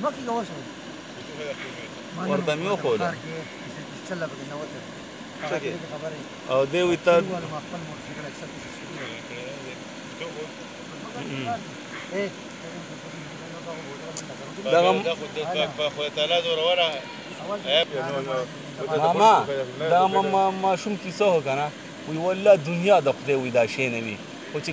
ما کی گوش ورته مې وښوده چله به نه وته او دی وي ته خپل موټرسایکل اکثر ماما دا ماشوم کیسه وکړه وی والله دنیا د خدای وي دا شی نه وي خو چې